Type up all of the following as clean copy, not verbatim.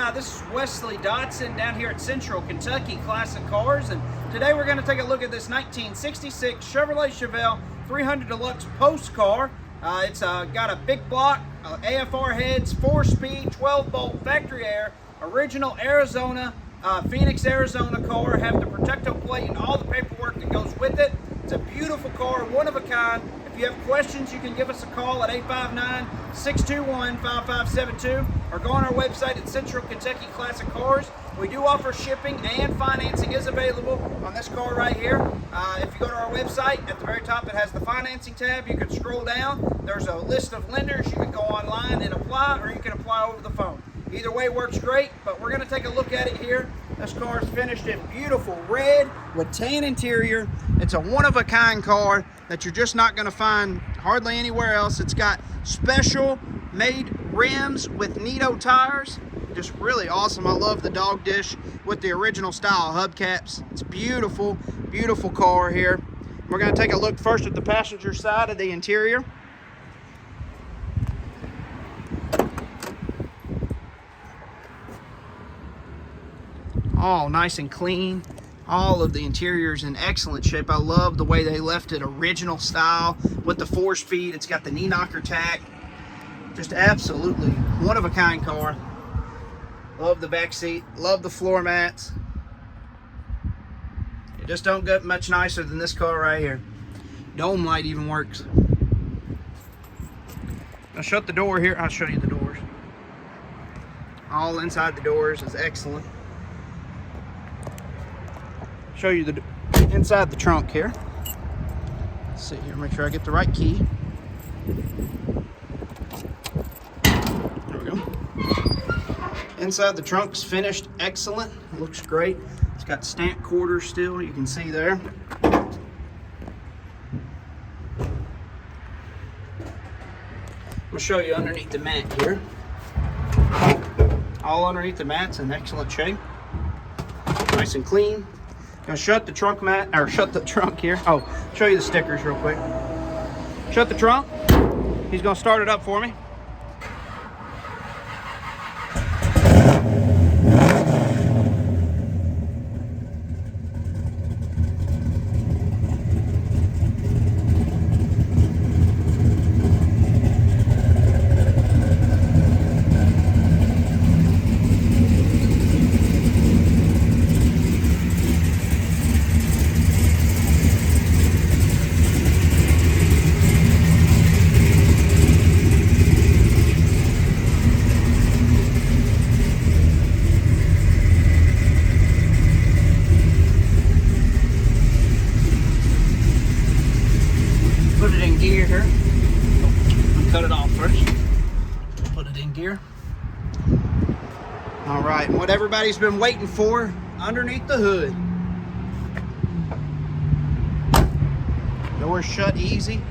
Hi, this is Wesley Dodson down here at Central Kentucky Classic Cars, and today we're going to take a look at this 1966 Chevrolet Chevelle 300 Deluxe Post car. It's got a big block, AFR heads, 4-speed, 12-bolt factory air, original Arizona, Phoenix, Arizona car. Have the Protec-O-Plate and all the paperwork that goes with it. It's a beautiful car, one of a kind. If you have questions, you can give us a call at 859-621-5572 or go on our website at Central Kentucky Classic Cars. We do offer shipping and financing is available on this car right here. If you go to our website, at the very top it has the financing tab. You can scroll down. There's a list of lenders. You can go online and apply, or you can apply over the phone. Either way works great, but we're going to take a look at it here. This car is finished in beautiful red with tan interior. It's a one-of-a-kind car that you're just not going to find hardly anywhere else. It's got special made rims with Nito tires. Just really awesome. I love the dog dish with the original style hubcaps. It's beautiful, beautiful car here. We're going to take a look first at the passenger side of the interior. All nice and clean. All of the interior is in excellent shape. I love the way they left it original style with the 4-speed. It's got the knee knocker tack. Just absolutely one-of-a-kind car. Love the back seat. Love the floor mats. It just don't get much nicer than this car right here. Dome light even works. I'll shut the door here. I'll show you the doors. All inside the doors is excellent. Show you the inside the trunk here. Let's see here, make sure I get the right key. There we go. Inside the trunk's finished excellent. Looks great. It's got stamped quarters still, you can see there. I'll show you underneath the mat here. All underneath the mat's in excellent shape. Nice and clean. Gonna shut the trunk mat, or shut the trunk here. Oh, show you the stickers real quick. Shut the trunk. He's gonna start it up for me. Put it in gear here. I'll cut it off first. Put it in gear. All right, and what everybody's been waiting for, underneath the hood. Doors shut easy.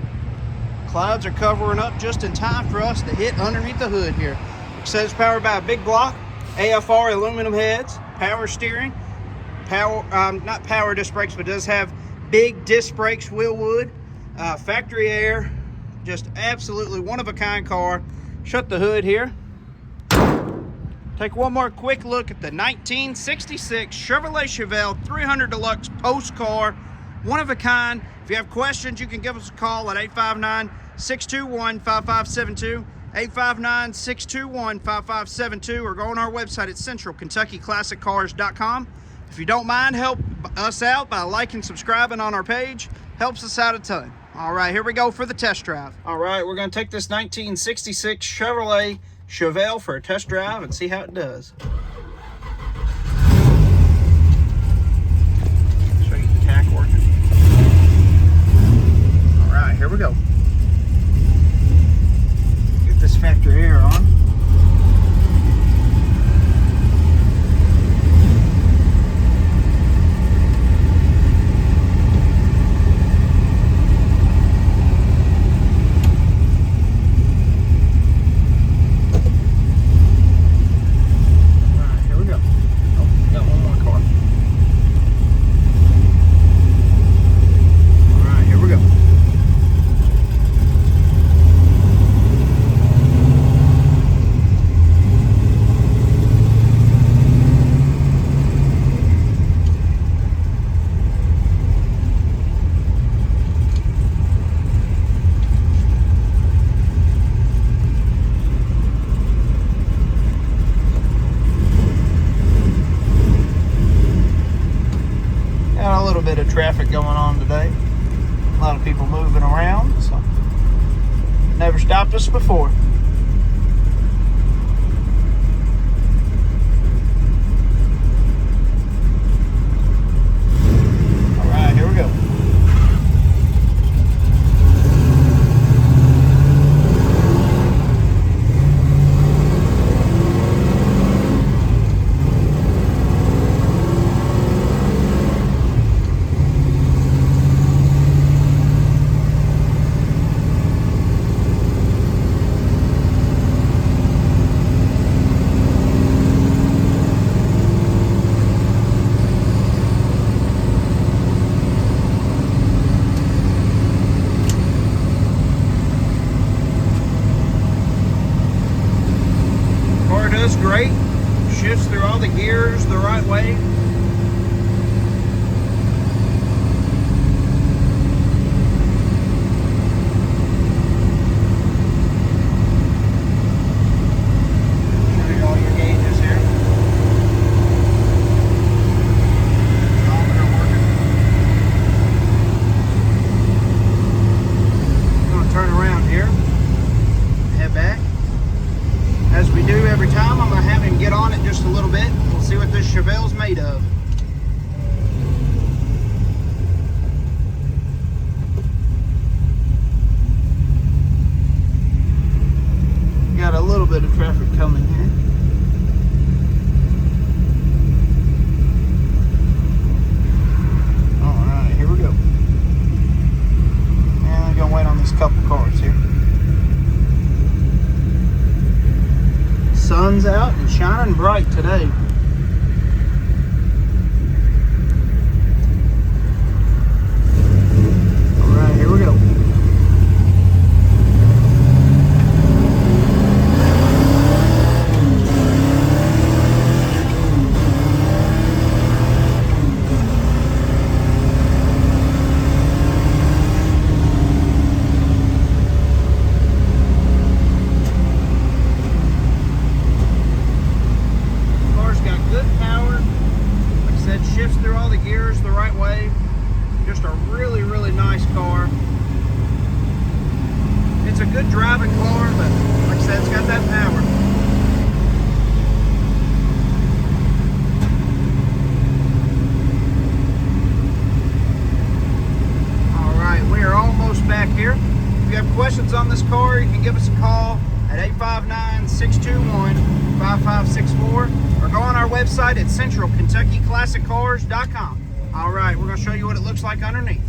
Clouds are covering up just in time for us to hit underneath the hood here. It says powered by a big block, AFR aluminum heads, power steering, not power disc brakes, but does have big disc brakes, Wilwood. Factory air, just absolutely one-of-a-kind car. Shut the hood here. Take one more quick look at the 1966 Chevrolet Chevelle 300 Deluxe Post car, one-of-a-kind. If you have questions, you can give us a call at 859-621-5572, 859-621-5572, or go on our website at centralkentuckyclassiccars.com. If you don't mind, help us out by liking and subscribing on our page. Helps us out a ton. All right, here we go for the test drive. All right, we're going to take this 1966 Chevrolet Chevelle for a test drive and see how it does. Show you the tack working. All right, here we go. Get this factory air on. bit of traffic going on today. A lot of people moving around, so never stopped us before. All right, here we go. Does great, shifts through all the gears the right way. Show you all your gauges here. Odometer working. I'm going to turn around here, head back. As we do every time, I'm going to have him get on it just a little bit. We'll see what this Chevelle's made of. Got a little bit of traffic coming here. Alright, here we go. And I'm going to wait on these couple cars here. Sun's out and shining bright today. All right, here we go. Shifts through all the gears the right way. Just a really, really nice car. It's a good driving car, but like I said, it's got that power. All right, we are almost back here. If you have questions on this car, you can give us a call at 859-621-5564 or go on our website at centralkentuckyclassiccars.com. All right, we're going to show you what it looks like underneath.